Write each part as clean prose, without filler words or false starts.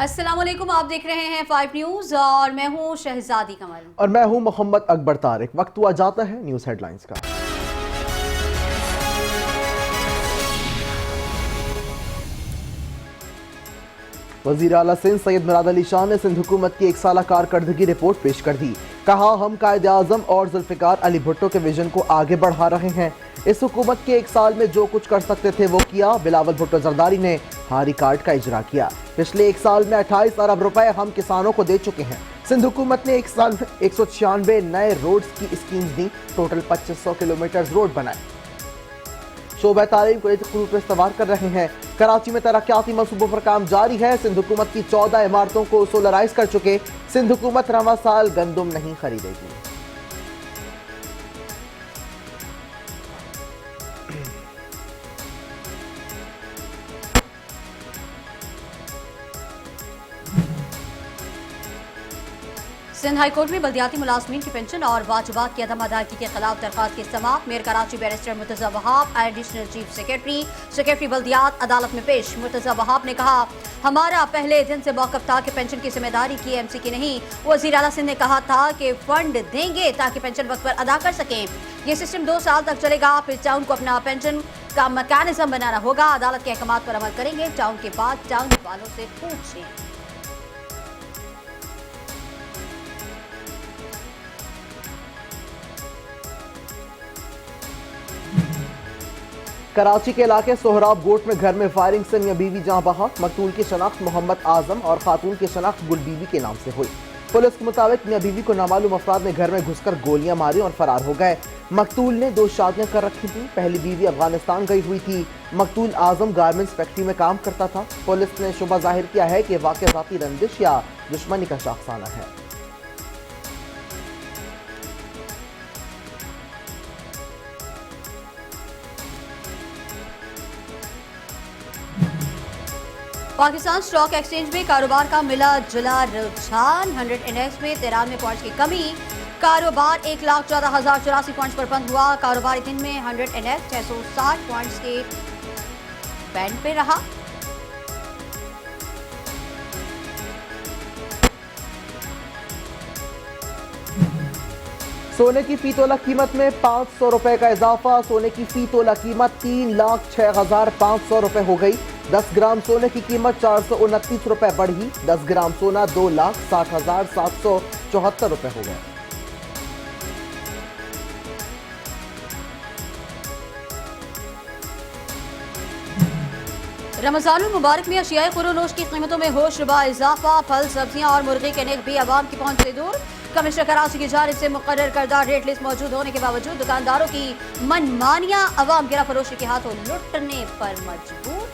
अस्सलामुअलैकुम, आप देख रहे हैं 5 न्यूज़ और मैं हूं शहजादी कमल और मैं हूं मोहम्मद अकबर तारिक। वक्त हुआ जाता है न्यूज़ हेडलाइंस का। वज़ीर आला सिंध सैयद मुराद अली शाह ने सिंध हुकूमत की 1 साला कारकर्दगी रिपोर्ट पेश कर दी। कहा, हम कायदे आज़म और जुल्फ़िकार अली भुट्टो के विजन को आगे बढ़ा रहे हैं। इस हुकूमत के 1 साल में जो कुछ कर सकते थे वो किया। बिलावल भुट्टो जरदारी ने हारी कार्ड का इजरा किया। पिछले 1 साल में 28 अरब रुपए हम किसानों को दे चुके हैं। सिंध हुकूमत ने 1 साल में 196 नए रोड्स की स्कीम्स दी। टोटल 2500 किलोमीटर रोड बनाए। शोबा तालीम को खुरूज इस्तवार कर रहे हैं। कराची में तरक्याती मंसूबों पर काम जारी है। सिंध हुकूमत की 14 इमारतों को सोलराइज कर चुके। सिंध हुकूमत रवां साल गंदुम नहीं खरीदेगी। सिंध हाई कोर्ट में बल्दियाती मुलाजमीन की पेंशन और वाजिबात की अदम अदायगी के खिलाफ दरखास्त की समाअत। Mayor Karachi barrister Murtaza Wahab additional chief secretary बल्दियात अदालत में पेश। मुर्तजा वहाब ने कहा, हमारा पहले दिन से मौक़िफ़ था कि पेंशन की जिम्मेदारी KMC की नहीं। वज़ीर आला सिंध ने कहा था कि फंड देंगे ताकि पेंशन वक्त पर अदा कर सकें। ये सिस्टम 2 साल तक चलेगा। फिर टाउन को अपना पेंशन का मैकेनिज्म बनाना होगा। अदालत के अहकामात पर अमल करेंगे। टाउन के बाद टाउन वालों से पूछें। कराची के इलाके सोहराब गोट में घर में फायरिंग से मियां बीवी जहां बहक। मकतूल की शनाख्त मोहम्मद आजम और खातून की शनाख्त गुल बीवी के नाम से हुई। पुलिस के मुताबिक मियां बीवी को नामालूम अफराद ने घर में घुसकर गोलियां मारी और फरार हो गए। मकतूल ने 2 शादियां कर रखी थी। पहली बीवी अफगानिस्तान गई हुई थी। मकतूल आजम गारमेंट्स फैक्ट्री में काम करता था। पुलिस ने शुबा जाहिर किया है कि वाक़या ज़ाती रंजिश या दुश्मनी का शाखसाना है। पाकिस्तान स्टॉक एक्सचेंज में कारोबार का मिला जुला रुझान। 100 इंडेक्स में 93 पॉइंट्स की कमी। कारोबार 1,14,084 पॉइंट्स पर बंद हुआ। कारोबारी दिन में 100 इंडेक्स 660 पॉइंट्स के बैंड पे रहा। सोने की फी तोला कीमत में 500 रुपए का इजाफा। सोने की फी तोला कीमत 3,06,500 रुपए हो गई। 10 ग्राम सोने की कीमत 429 रुपए बढ़ी। 10 ग्राम सोना 2,60,774 रुपए हो गया। रमजान मुबारक में अशियाए खुरोनोश की कीमतों में होशरुबा इजाफा। फल, सब्जियां और मुर्गी के नेक भी आवाम की पहुंच से दूर। कमिश्नर कराची की जानिब से मुकर्रर करदा रेट लिस्ट मौजूद होने के बावजूद दुकानदारों की मनमानियां आवाम गिरा फरोशी के हाथों लुटने पर मजबूर।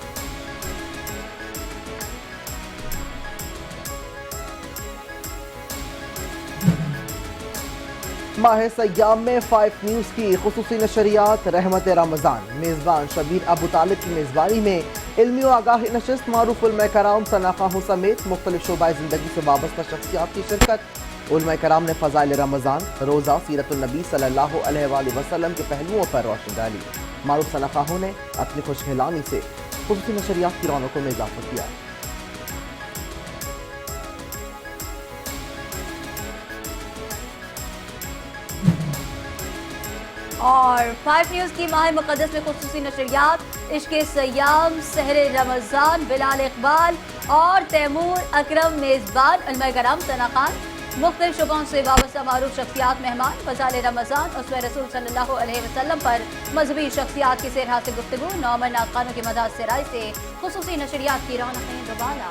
माह सय्याम में 5 न्यूज़ की खुसूसी नशरियात। रहमत रमज़ान मेज़बान शबीर अबू तालिब की मेज़बानी में इल्मी व आगाही नशिस्त। मारूफ उलमा कराम सनाखाहों समेत मुख्तलिफ शोबाए ज़िंदगी से वाबस्ता शख्सियात की शिरकत। उलमा कराम ने फ़ज़ाइल रमज़ान, रोज़ा, सीरतुन नबी सल्लल्लाहु अलैहि वसल्लम के पहलुओं पर रोशनी डाली। मारूफ सनाखाहों ने अपनी खुशखिलानी से खुसूसी नशरियात की रौनकों में इजाफा किया। और 5 न्यूज़ की माह मुक़द्दस में खुसूसी नशरियात। इश्क़े सय्याम, सहर रमज़ान, बिलाल इकबाल और तैमूर अकरम मेज़बान। उलमा कराम सना खान, मुख्तलिफ शुबों से वाबस्ता मारूफ शख्सियात मेहमान। फ़ज़ाइल रमज़ान, उसवे रसूल सल्लल्लाहु अलैहि वसल्लम पर मजहबी शख्सियात की सेरहा से गुफ्तगू। नौमन आकानों की मदद से राय से खुसूसी नशरियात की रौनकें दोबारा।